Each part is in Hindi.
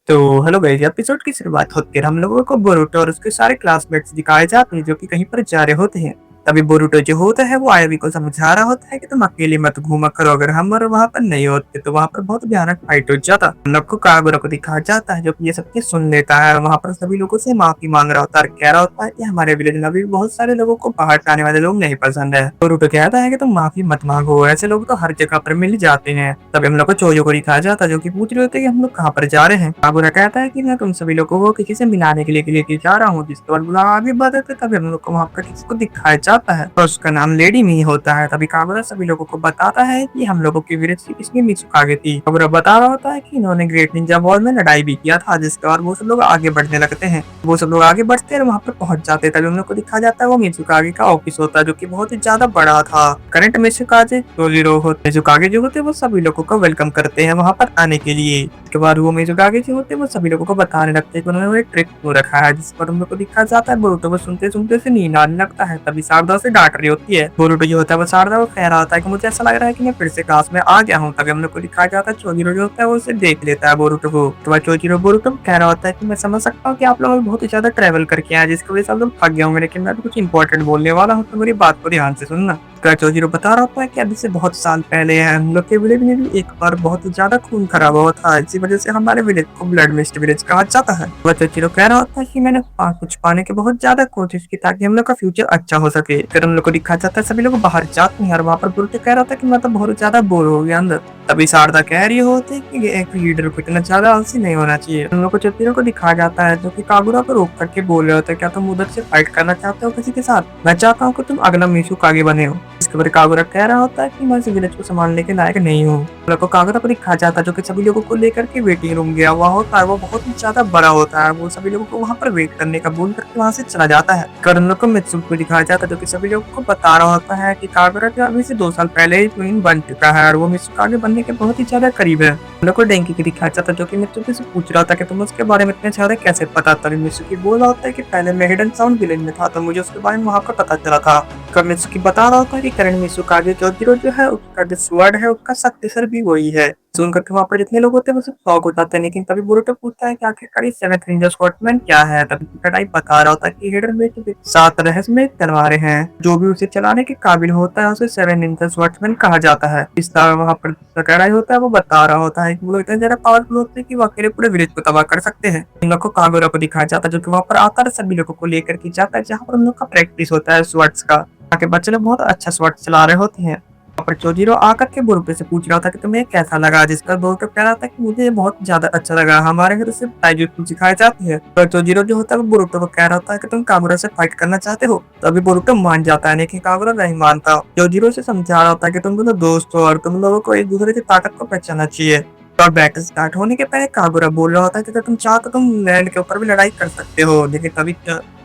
तो हेलो गाइस, एपिसोड की शुरुआत होती है हम लोगों को बोरुतो और उसके सारे क्लासमेट्स दिखाए जाते हैं जो कि कहीं पर जा रहे होते हैं। तभी बोरुतो जो होता है वो आयवी को समझा रहा होता है कि तुम अकेले मत घूमा करो, अगर हम और वहां पर नहीं होते तो वहां पर बहुत भयानक फाइट हो जाता। हम लोग को कागुरा को दिखाया जाता है जो कि ये सब चीज सुन लेता है, वहां पर सभी लोगों से माफी मांग रहा होता है और कह रहा होता है कि हमारे विलेज में अभी भी बहुत सारे लोगों को बाहर से आने वाले लोग नहीं पसंद है। बोरुतो कहता है कि तुम माफी मत मांगो, ऐसे लोग तो हर जगह पर मिल जाते हैं। तभी हम लोग को चोयो को दिखाया जाता है जो कि पूछ रहे होते हैं कि हम लोग कहाँ पर जा रहे हैं। कागुरा कहता है कि मैं तुम सभी लोगों को किसी से मिलाने के लिए लेके जा रहा हूँ, जिसके बाद बुलावा आगे बढ़ते तभी हम लोग को वहाँ पर किसी को दिखाया जाता है और उसका नाम लेडी मी होता है। तभी कागुरा सभी लोगों को बताता है कि हम लोगों की विलेज की इसमें मित्सुकागे थी। कागुरा बता रहा होता है कि इन्होंने ग्रेट निंजा वॉर में लड़ाई भी किया था, जिसके बाद वो सब लोग आगे बढ़ने लगते हैं। वो सब लोग आगे बढ़ते हैं और वहाँ पर पहुंच जाते हैं। तभी हम लोग को दिखाया जाता है वो मित्सुकागे का ऑफिस होता है जो कि बहुत ही ज्यादा बड़ा था। करंट मित्सुकागे मित्सुकागे जो होते हैं वो सभी लोगों को वेलकम करते हैं वहाँ पर आने के लिए। उसके बाद वो मिज़ुकागे जो होते हैं वो सभी लोगों को बताने लगते हैं कि उन्होंने वो एक ट्रिक को रखा है, जिस पर हम लोग को दिखाया जाता है। बोरुतो को सुनते सुनते से नींद आने लगता है। तभी शारदा से डांट रही होती है। बोरुतो जो होता है वो शारदा को कह रहा होता है कि मुझे ऐसा लग रहा है कि मैं फिर से क्लास में आ गया हूँ। तभी हम लोग को दिखाया जाता है चोजिरो जो होता है वो उसे देख लेता है बोरुतो को। तो वह चोजिरो बोरुतो को कह रहा होता है कि मैं समझ सकता हूँ कि आप लोग बहुत ही ज्यादा ट्रेवल करके आए, जिसकी वजह से आप लोग थक गए होंगे, लेकिन मैं भी कुछ इंपॉर्टेंट बोलने वाला हूँ तो मेरी बात को ध्यान से सुनना। चोजिरो बता रहा होता है कि अभी से बहुत साल पहले हम लोग के विलेज में भी एक बार बहुत ही ज्यादा खून खराब हुआ था, इसी वजह से हमारे विलेज को ब्लड मिस्ट विलेज कहा जाता है। वह चोजिरो कह रहा होता है कि मैंने कुछ पाने की बहुत ज्यादा कोशिश की ताकि हम लोग का फ्यूचर अच्छा हो सके। फिर हम लोग को दिखा जाता है सभी लोग बाहर जाते हैं और वहाँ पर बोरुतो कह रहा होता है कि मैं तो बहुत ज्यादा बोर हो गया अंदर। तभी शारदा कह रही होती है कि एक लीडर को इतना ज्यादा आलसी नहीं होना चाहिए। हम लोग को चोजिरो को दिखाया जाता है जो कि कागुरा को रोक करके बोल रहे होते हैं, क्या तुम उधर से फाइट करना चाहते हो किसी के साथ? मैं चाहता हूँ कि तुम अगला मिज़ुकागे बने हो। इसके बाद कागुरा कह रहा होता है कि मैं इस विलेज को संभालने के लायक नहीं हूँ। हम लोग को कागुरा को दिखाया जाता है जो कि सभी लोगों को लेकर के वेटिंग रूम गया हुआ होता है। वो बहुत ही ज्यादा बड़ा होता है। वो सभी लोगों को वहाँ पर वेट करने का बोल करके वहाँ से चला जाता है। करण को मित्सुको को दिखाया जाता है जो कि सभी लोगों को बता रहा होता है कि कागुरा जो अभी से 2 साल पहले ही क्वीन बन चुका है और वो मिज़ुकागे बनने के बहुत ही ज्यादा करीब है। हम लोग को डेंकी को दिखाया जाता है जो कि मित्सुको से पूछ रहा था कि तुम उसके बारे में इतने ज्यादा कैसे पता। तभी मित्सुको बोल रहा होता है कि पहले मैं हिडन साउंड विलेज में था तो मुझे उसके बारे में वहाँ का पता चला था। मित्सुको बता रहा होता है कि करण मिज़ुकागे चोजिरो जो है उसका जो स्वॉर्ड है उसका सक्सेसर भी वही है। सुन करके वहाँ पर जितने लोग होते हैं वो सब शॉक हो जाते हैं, लेकिन तभी बोरुतो पूछता है कि आखिरकार ये सेवेंथ निंजा स्वॉर्डमैन क्या है। तभी कटाई बता रहा होता है कि हिडन में 7 रहस्यमय तलवारें हैं, जो भी उसे चलाने के काबिल होता है उसे सेवन निंजा स्वॉर्डमैन कहा जाता है। इस तरह वहाँ पर कटाई होता है वो बता रहा होता है कि वो लोग इतने ज्यादा पावरफुल होते हैं कि वो अकेले पूरे विलेज को तबाह कर सकते हैं। इन लोग को कागुरा को दिखाया जाता है जो कि वहाँ पर आता है सभी लोगों को लेकर के जाता है जहाँ पर उन लोग का प्रैक्टिस होता है स्वॉर्ड्स का। ताकि बच्चे लोग बहुत अच्छा स्वॉर्ड चला रहे होते हैं। पर चोजिरो आकर के बोरुतो से पूछ रहा था कि तुम्हें कैसा लगा, जिसका बोरुतो कह रहा था कि मुझे बहुत ज्यादा अच्छा लगा, हमारे घर से ताइजुत्सु सिखाए जाते हैं। पर चोजिरो जो होता है वो बोरुतो को कह रहा था कि तुम कागुरा से फाइट करना चाहते हो। तो अभी बोरुतो मान जाता है, लेकिन कागुरा नहीं मानता। चोजिरो से समझा रहा था कि तुम दोनों दोस्त हो और तुम लोगों को एक दूसरे की ताकत को पहचानना चाहिए। और बैटल स्टार्ट होने के पहले कागुरा बोल रहा होता है कि अगर तुम चाहो तो तुम लैंड के ऊपर भी लड़ाई कर सकते हो, लेकिन तभी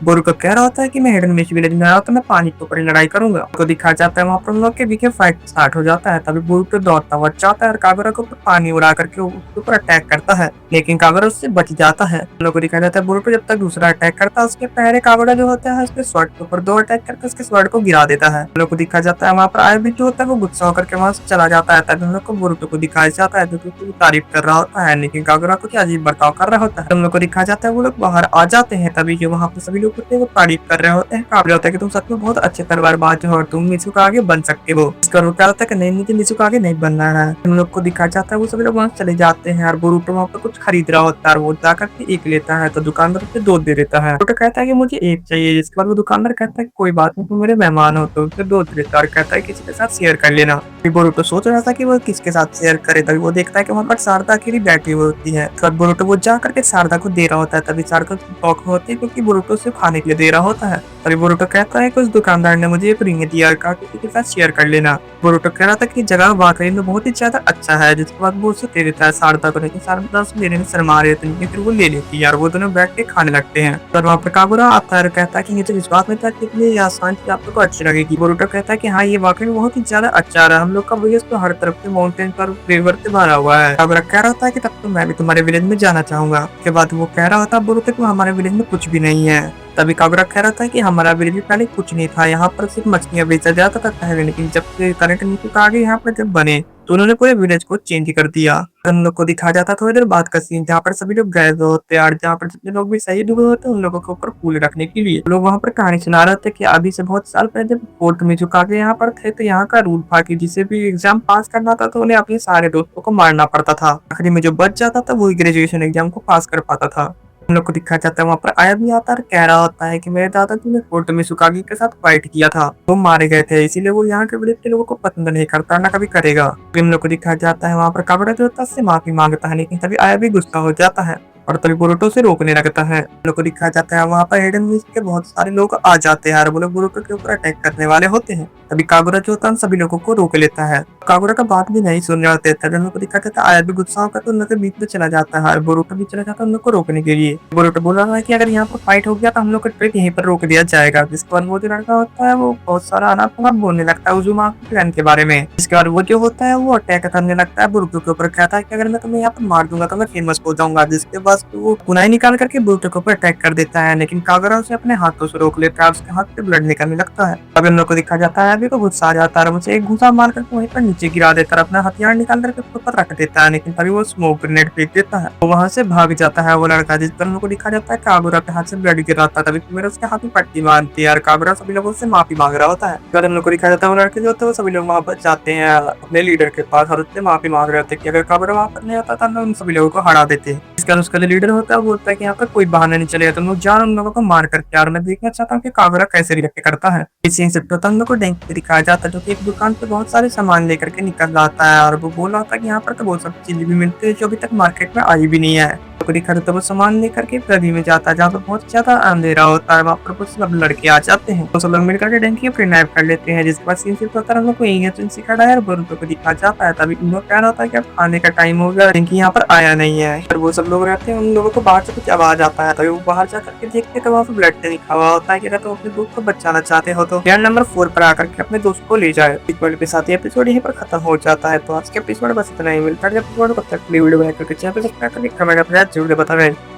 बोरुतो कह रहा होता है कि मैं हिडन मिस्ट विलेज में आया तो मैं पानी के ऊपर ही लड़ाई करूंगा। को दिखाया जाता है वहाँ पर उन लोग के बीच में फाइट स्टार्ट हो जाता है। तभी बोरुतो दौड़ता हुआ जाता है और कागुरा को पानी उड़ा करके उसके ऊपर अटैक करता है, लेकिन कागुरा उससे बच जाता है। उन लोग को दिखाया जाता है बोरुतो जब तक दूसरा अटैक करता है उसके पहले कागुरा जो होता है उसके स्वॉर्ड के ऊपर 2 अटैक करके उसके स्वॉर्ड को गिरा देता है। उन लोग को दिखाया जाता है वहाँ पर आयवी जो होता है वो गुस्सा होकर के वहाँ से चला जाता है। तभी उन लोग को बोरुतो को दिखाया जाता है जो कि तारीफ कर रहा होता है, लेकिन कागुरा कुछ अजीब बर्ताव कर रहा होता है। हम लोग को दिखाया जाता है वो लोग बाहर आ जाते हैं। तभी जो वहाँ पे सभी लोग होते हैं वो तारीफ कर रहे होते हैं, काबिल होता है कि तुम सच में बहुत अच्छे तलवारबाज हो और तुम मिज़ुकागे बन सकते हो। इसका वो क्या होता है कि नहीं मुझे मिज़ुकागे नहीं बनना है। हम लोग को दिखाया जाता है वो सभी लोग वहाँ चले जाते हैं और बोरुतो वहाँ पे कुछ खरीद रहा होता है और वो जाकर के 1 लेता है तो दुकानदार उसे 2 दे देता है। बोरुतो कहता है कि मुझे 1 चाहिए, जिसके बाद वो दुकानदार कहता है कि कोई बात नहीं, तुम मेरे मेहमान हो, तो उसे 2 दे देता है और कहता है किसी के साथ शेयर कर लेना। बोरुतो सोच रहा था कि वो किसके साथ शेयर करे, तभी वो देखता है कि वहाँ पर शारदा अकेली बैठी हुई होती है। तो बोरुतो वो जा करके शारदा को दे रहा होता है। तभी शारदा शौक होती है क्योंकि बोरुतो उसे खाने के लिए दे रहा होता है। तभी बोरुतो कहता है कि उस दुकानदार ने मुझे एक रिंग दिया, कहा किसी के साथ शेयर कर लेना। बोरुतो कह रहा था कि जगह वाकई में बहुत ही ज्यादा अच्छा है, जिसके बाद वो उसे दे देता है शारदा को, लेकिन शारदा उसे लेने में शर्मा रही होती है, फिर वो ले लेती है और वो दोनों बैठ के खाने लगते हैं। और वहाँ पर कागुरा आता है और कहता है कि ये तो विश्वास में था कि इतनी आसान चीज आप लोग को अच्छी लगेगी। बोरुतो कहता है कि हाँ ये वाकई में बहुत ही ज्यादा अच्छा रहा, हम लोग का विलेज तो हर तरफ से माउंटेन पर रिवर से भरा हुआ है। कागुरा कह रहा था कि तब तो मैं भी तुम्हारे विलेज में जाना चाहूंगा। उसके बाद वो कह रहा था बोरुतो कि हमारे विलेज में कुछ भी नहीं है। तभी कागुरा कह रहा था कि हमारा विलेज में पहले कुछ नहीं था, यहाँ पर सिर्फ मछलियां बेचा जाता था पहले, लेकिन जब से करंट मिज़ुकागे यहाँ पर जब बने तो उन्होंने पूरे विलेज को चेंज कर दिया। हम लोग को दिखाया जाता है थोड़ी देर बाद का सीन, जहाँ पर सभी लोग गए हुए होते हैं और जहाँ पर जितने लोग भी शहीद हुए होते हैं उन लोगों के ऊपर फूल रखने के लिए लोग वहाँ पर कहानी सुना रहे थे कि अभी से बहुत साल पहले जब कोर्ट में झुका के यहाँ पर थे तो यहाँ का रूल था कि जिसे भी एग्जाम पास करना था तो उन्हें अपने सारे दोस्तों को मारना पड़ता था। आखिरी में जो बच जाता था वही ग्रेजुएशन एग्जाम को पास कर पाता था। हम लोग को दिखाया जाता है वहाँ पर आया भी आता है और कह रहा होता है कि मेरे दादाजी ने कोर्ट में सुकागी के साथ फाइट किया था, वो मारे गए थे, इसीलिए वो यहाँ के विलेज के लोगों को पसंद नहीं करता, ना कभी करेगा। फिर हम लोग को दिखाया जाता है वहाँ पर काबरा जो होता है उससे माफी मांगता है, लेकिन तभी आया भी गुस्सा हो जाता है और तभी बोरुतो से रोकने लगता है। हम लोग को दिखाया जाता है वहाँ पर हिडन बीच के बहुत सारे लोग आ जाते हैं और वो लोग बोरुतो के ऊपर अटैक करने वाले होते हैं। तभी कागुरा जो होता है उन सभी लोगों को रोक लेता है। कागुरा का बात भी नहीं सुन रहे होते थे। हम लोग को दिखाया जाता है आया भी गुस्सा होकर तो उन लोग के बीच में चला जाता है और बोरुतो भी चला जाता है उन लोग को रोकने के लिए। बोरुतो बोल रहा है कि अगर यहाँ पर फाइट हो गया तो हम लोग का ट्रिप यहीं पर रोक दिया जाएगा। जिसके बाद वो जो लड़का होता है वो बहुत सारा अनाप बोलने लगता है उजुमाकी प्लान के बारे में। इसके बाद वो जो होता है वो अटैक करने लगता है बोरुतो के ऊपर, कहता है कि अगर मैं तुम्हें यहाँ पर मार दूंगा तो मैं फेमस हो जाऊंगा। जिसके बाद वो कुनाई निकाल करके बोरुतो के ऊपर अटैक कर देता है, लेकिन कागुरा उसे अपने हाथों से रोक लेता है, उसके हाथ से ब्लड निकलने लगता है। अब हम लोग को दिखा जाता है अभी को गुस्सा आ जाता है और उसे एक घूसा मार करके वहीं पर नीचे गिरा देता है, अपना हथियार निकाल करके उसके ऊपर रख देता है, लेकिन तभी वो स्मोक ग्रेनेड फेंक देता है तो वहां से भाग जाता है वो लड़का। जिस पर हम लोग को दिखा जाता है कागुरा के हाथ से ब्लड गिर रहा था, तभी मेरे उसके हाथ में पट्टी मारती है और कागुरा सभी लोगों से माफी मांग रहा होता है। फिर हम लोग को दिखाया जाता है वो लड़के जो होते हैं वो सभी लोग वहां पर जाते हैं अपने लीडर के पास और उससे माफी मांग रहे होते हैं कि अगर कागुरा वहां पर नहीं आता तो हम लोग उन सभी लोगों को हरा देते। इस कारण उसका जो लीडर होता है वो बोलता है कि यहाँ पर कोई बहाना नहीं चलेगा, तुम लोग जान उन लोगों को मार करके, और मैं देखना चाहता हूँ कि कागुरा कैसे रिएक्ट करता है। इस सीन से तो हम लोग को डेंक पे दिखाया जाता है जो कि एक दुकान पे बहुत सारे सामान लेकर के निकल आता है और वो बोल रहा था कि यहाँ पर तो बहुत सारी चीजें भी मिलती है जो अभी तक मार्केट में आई भी नहीं है। तो दिखा तो वो सामान लेकर के प्रदी में जाता है जहाँ पर बहुत ज्यादा अंधेरा होता है। वहाँ पर कुछ सब लड़के आ जाते हैं तो सब लोग मिलकर के डेंकी अपने नैप कर लेते हैं। जिसके बाद सीन सिर्फ होता है हम लोग को यही है सिखाया है और बोरुतो को दिखा जाता है। तभी उन लोग कह रहा था कि अब खाने का टाइम हो गया, डेंकी यहाँ पर आया नहीं है। और वो सब लोग रहते हैं उन लोगों को बाहर से कुछ आवाज आता है, तभी वो बाहर जाकर के देखते हैं तो वहाँ पर ब्लड लिखा हुआ होता है कि अगर तुम अपने दोस्त को बचाना चाहते हो तो यार नंबर 4 पर आकर के अपने दोस्त को ले जाए। इस वर्ड के साथ ये एपिसोड यहीं पर खत्म हो जाता है। तो आज के एपिसोड बस इतना ही, मिलता है एपिसोड, तब तक वीडियो बनाकर के चैनल पर सब्सक्राइब करके कमेंट अपने जरूर बताएं।